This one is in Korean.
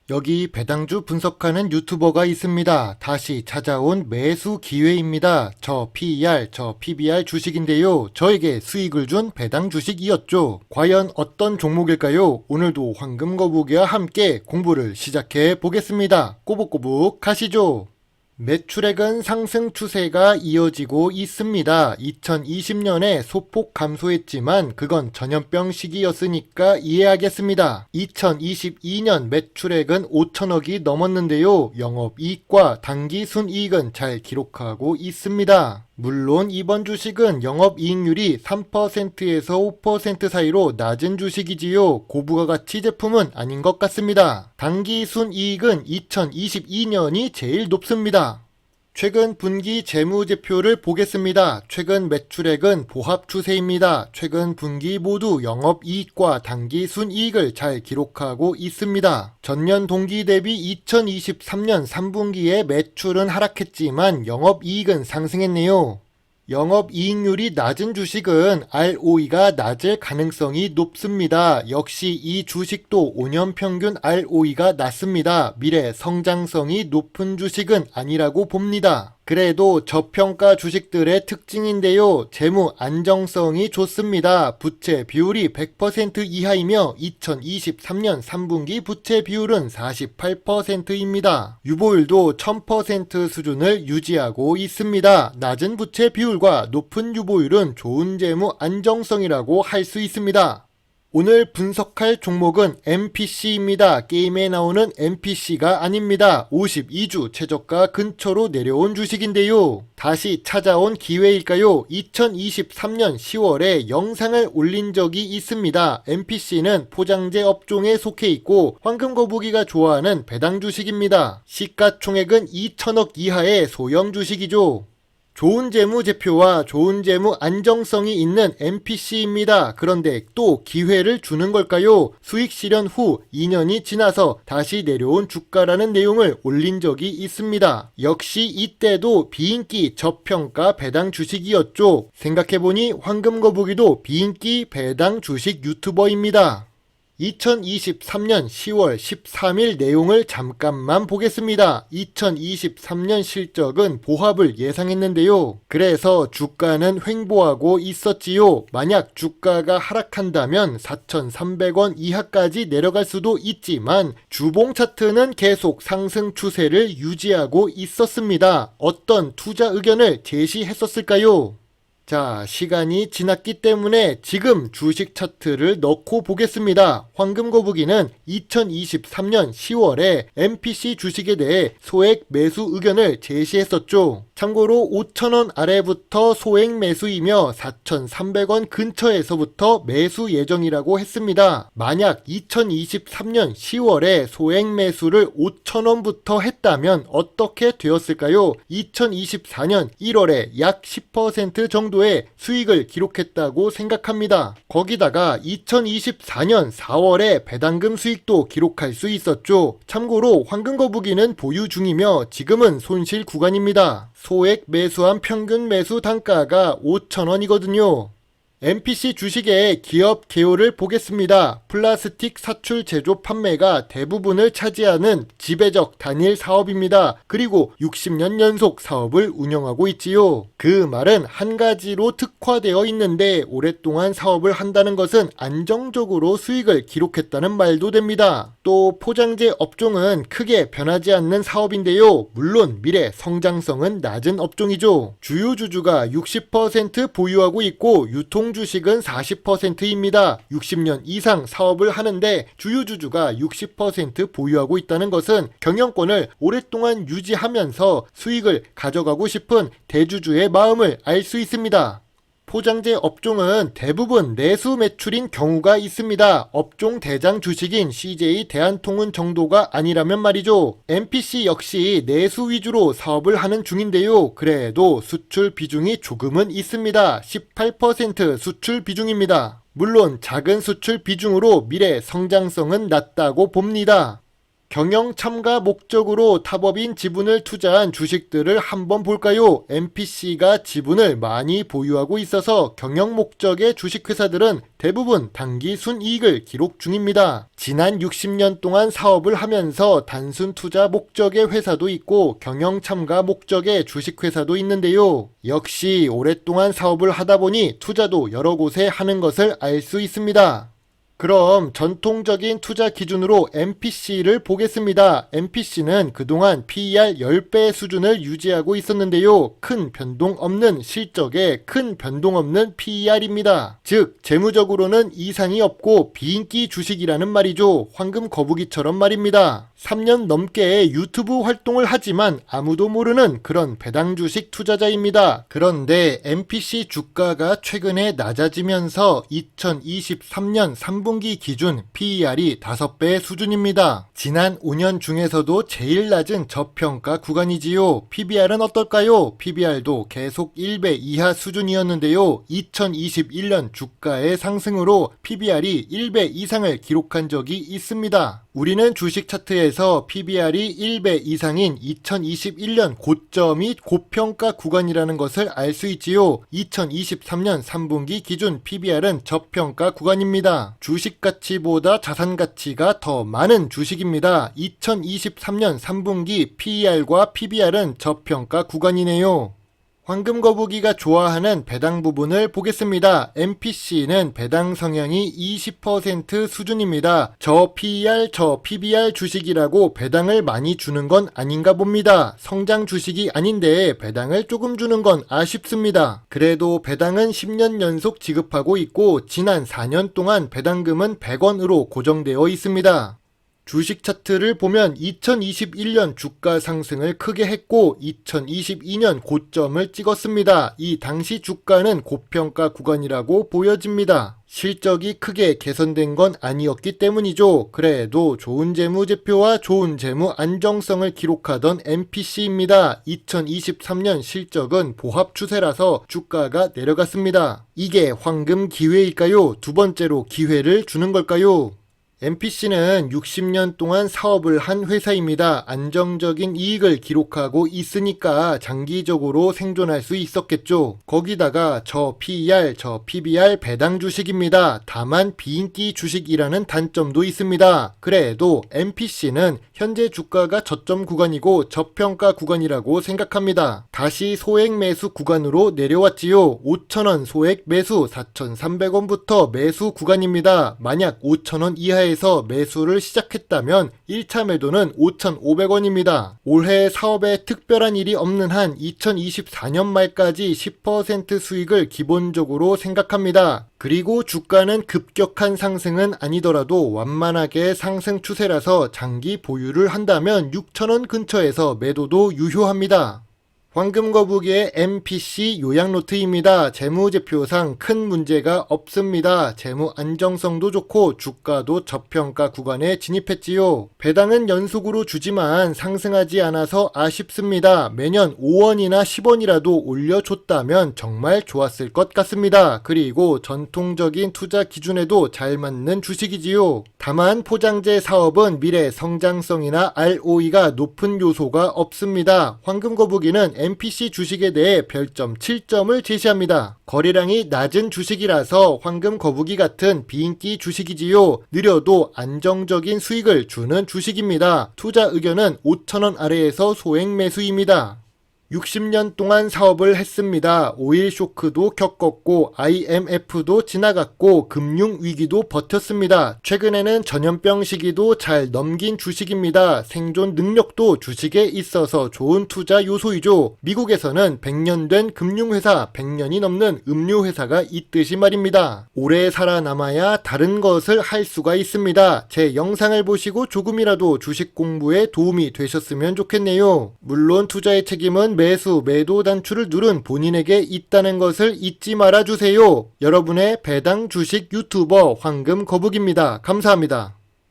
여기 배당주 분석하는 유튜버가 있습니다. 다시 찾아온 매수 기회입니다. 저 PER, 저 PBR 주식인데요. 저에게 수익을 준 배당 주식이었죠. 과연 어떤 종목일까요? 오늘도 황금거북이와 함께 공부를 시작해 보겠습니다. 꼬북꼬북 가시죠. 매출액은 상승 추세가 이어지고 있습니다. 2020년에 소폭 감소했지만 그건 전염병 시기였으니까 이해하겠습니다. 2022년 매출액은 5천억이 넘었는데요. 영업이익과 당기순이익은 잘 기록하고 있습니다. 물론 이번 주식은 영업이익률이 3%에서 5% 사이로 낮은 주식이지요. 고부가 가치 제품은 아닌 것 같습니다. 당기순이익은 2022년이 제일 높습니다. 최근 분기 재무제표를 보겠습니다. 최근 매출액은 보합 추세입니다. 최근 분기 모두 영업이익과 당기순이익을 잘 기록하고 있습니다. 전년 동기 대비 2023년 3분기에 매출은 하락했지만 영업이익은 상승했네요. 영업이익률이 낮은 주식은 ROE가 낮을 가능성이 높습니다. 역시 이 주식도 5년 평균 ROE가 낮습니다. 미래 성장성이 높은 주식은 아니라고 봅니다. 그래도 저평가 주식들의 특징인데요. 재무 안정성이 좋습니다. 부채 비율이 100% 이하이며 2023년 3분기 부채 비율은 48%입니다. 유보율도 1000% 수준을 유지하고 있습니다. 낮은 부채 비율과 높은 유보율은 좋은 재무 안정성이라고 할 수 있습니다. 오늘 분석할 종목은 MPC입니다. 게임에 나오는 NPC가 아닙니다. 52주 최저가 근처로 내려온 주식인데요. 다시 찾아온 기회일까요? 2023년 10월에 영상을 올린 적이 있습니다. MPC는 포장재 업종에 속해 있고 황금거북이가 좋아하는 배당 주식입니다. 시가총액은 2천억 이하의 소형 주식이죠. 좋은 재무 제표와 좋은 재무 안정성이 있는 MPC입니다. 그런데 또 기회를 주는 걸까요? 수익 실현 후 2년이 지나서 다시 내려온 주가라는 내용을 올린 적이 있습니다. 역시 이때도 비인기 저평가 배당 주식이었죠. 생각해보니 황금거북이도 비인기 배당 주식 유튜버입니다. 2023년 10월 13일 내용을 잠깐만 보겠습니다. 2023년 실적은 보합을 예상했는데요. 그래서 주가는 횡보하고 있었지요. 만약 주가가 하락한다면 4,300원 이하까지 내려갈 수도 있지만 주봉 차트는 계속 상승 추세를 유지하고 있었습니다. 어떤 투자 의견을 제시했었을까요? 자, 시간이 지났기 때문에 지금 주식 차트를 넣고 보겠습니다. 황금거북이는 2023년 10월에 MPC 주식에 대해 소액 매수 의견을 제시했었죠. 참고로 5,000원 아래부터 소액 매수이며 4,300원 근처에서부터 매수 예정이라고 했습니다. 만약 2023년 10월에 소액 매수를 5,000원부터 했다면 어떻게 되었을까요? 2024년 1월에 약 10% 정도의 수익을 기록했다고 생각합니다. 거기다가 2024년 4월에 배당금 수익도 기록할 수 있었죠. 참고로 황금거북이는 보유 중이며 지금은 손실 구간입니다. 소액 매수한 평균 매수 단가가 5,000원이거든요. MPC 주식의 기업 개요를 보겠습니다. 플라스틱 사출 제조 판매가 대부분을 차지하는 지배적 단일 사업입니다. 그리고 60년 연속 사업을 운영하고 있지요. 그 말은 한 가지로 특화되어 있는데 오랫동안 사업을 한다는 것은 안정적으로 수익을 기록했다는 말도 됩니다. 또 포장재 업종은 크게 변하지 않는 사업인데요. 물론 미래 성장성은 낮은 업종이죠. 주요 주주가 60% 보유하고 있고 유통 주식은 40%입니다. 60년 이상 사업을 하는데 주요 주주가 60% 보유하고 있다는 것은 경영권을 오랫동안 유지하면서 수익을 가져가고 싶은 대주주의 마음을 알 수 있습니다. 포장재 업종은 대부분 내수 매출인 경우가 있습니다. 업종 대장 주식인 CJ 대한통운 정도가 아니라면 말이죠. MPC 역시 내수 위주로 사업을 하는 중인데요. 그래도 수출 비중이 조금은 있습니다. 18% 수출 비중입니다. 물론 작은 수출 비중으로 미래 성장성은 낮다고 봅니다. 경영 참가 목적으로 타법인 지분을 투자한 주식들을 한번 볼까요? MPC가 지분을 많이 보유하고 있어서 경영 목적의 주식회사들은 대부분 단기 순이익을 기록 중입니다. 지난 60년 동안 사업을 하면서 단순 투자 목적의 회사도 있고 경영 참가 목적의 주식회사도 있는데요. 역시 오랫동안 사업을 하다 보니 투자도 여러 곳에 하는 것을 알 수 있습니다. 그럼 전통적인 투자 기준으로 MPC를 보겠습니다. MPC는 그동안 PER 10배 수준을 유지하고 있었는데요. 큰 변동 없는 실적에 큰 변동 없는 PER입니다. 즉 재무적으로는 이상이 없고 비인기 주식이라는 말이죠. 황금 거북이처럼 말입니다. 3년 넘게 유튜브 활동을 하지만 아무도 모르는 그런 배당 주식 투자자입니다. 그런데 MPC 주가가 최근에 낮아지면서 2023년 3분기 기준 PER이 5배 수준입니다. 지난 5년 중에서도 제일 낮은 저평가 구간이지요. PBR은 어떨까요? PBR도 계속 1배 이하 수준이었는데요. 2021년 주가의 상승으로 PBR이 1배 이상을 기록한 적이 있습니다. 우리는 주식 차트에서 PBR이 1배 이상인 2021년 고점 및 고평가 구간이라는 것을 알 수 있지요. 2023년 3분기 기준 PBR은 저평가 구간입니다. 주식 가치보다 자산 가치가 더 많은 주식입니다. 2023년 3분기 PER과 PBR은 저평가 구간이네요. 황금 거북이가 좋아하는 배당 부분을 보겠습니다. MPC는 배당 성향이 20% 수준입니다. 저 PER, 저 PBR 주식이라고 배당을 많이 주는 건 아닌가 봅니다. 성장 주식이 아닌데 배당을 조금 주는 건 아쉽습니다. 그래도 배당은 10년 연속 지급하고 있고 지난 4년 동안 배당금은 100원으로 고정되어 있습니다. 주식 차트를 보면 2021년 주가 상승을 크게 했고 2022년 고점을 찍었습니다. 이 당시 주가는 고평가 구간이라고 보여집니다. 실적이 크게 개선된 건 아니었기 때문이죠. 그래도 좋은 재무제표와 좋은 재무 안정성을 기록하던 MPC입니다. 2023년 실적은 보합 추세라서 주가가 내려갔습니다. 이게 황금 기회일까요? 두 번째로 기회를 주는 걸까요? MPC는 60년 동안 사업을 한 회사입니다. 안정적인 이익을 기록하고 있으니까 장기적으로 생존할 수 있었겠죠. 거기다가 저 PER, 저 PBR 배당 주식입니다. 다만 비인기 주식이라는 단점도 있습니다. 그래도 MPC는 현재 주가가 저점 구간이고 저평가 구간이라고 생각합니다. 다시 소액 매수 구간으로 내려왔지요. 5,000원 소액 매수 4,300원부터 매수 구간입니다. 만약 5,000원 이하에 에서 매수를 시작했다면 1차 매도는 5,500원입니다. 올해 사업에 특별한 일이 없는 한 2024년 말까지 10% 수익을 기본적으로 생각합니다. 그리고 주가는 급격한 상승은 아니더라도 완만하게 상승 추세라서 장기 보유를 한다면 6,000원 근처에서 매도도 유효합니다. 황금 거북이의 MPC 요약노트입니다. 재무제표상 큰 문제가 없습니다. 재무 안정성도 좋고 주가도 저평가 구간에 진입했지요. 배당은 연속으로 주지만 상승하지 않아서 아쉽습니다. 매년 5원이나 10원이라도 올려줬다면 정말 좋았을 것 같습니다. 그리고 전통적인 투자 기준에도 잘 맞는 주식이지요. 다만 포장재 사업은 미래 성장성이나 ROE가 높은 요소가 없습니다. 황금 거북이는 MPC 주식에 대해 별점 7점을 제시합니다. 거래량이 낮은 주식이라서 황금 거북이 같은 비인기 주식이지요. 느려도 안정적인 수익을 주는 주식입니다. 투자 의견은 5,000원 아래에서 소액 매수입니다. 60년 동안 사업을 했습니다. 오일 쇼크도 겪었고 IMF도 지나갔고 금융위기도 버텼습니다. 최근에는 전염병 시기도 잘 넘긴 주식입니다. 생존 능력도 주식에 있어서 좋은 투자 요소이죠. 미국에서는 100년 된 금융회사, 100년이 넘는 음료회사가 있듯이 말입니다. 오래 살아남아야 다른 것을 할 수가 있습니다. 제 영상을 보시고 조금이라도 주식 공부에 도움이 되셨으면 좋겠네요. 물론 투자의 책임은 매수, 매도 단추를 누른 본인에게 있다는 것을 잊지 말아주세요. 여러분의 배당 주식 유튜버 황금 거북입니다. 감사합니다.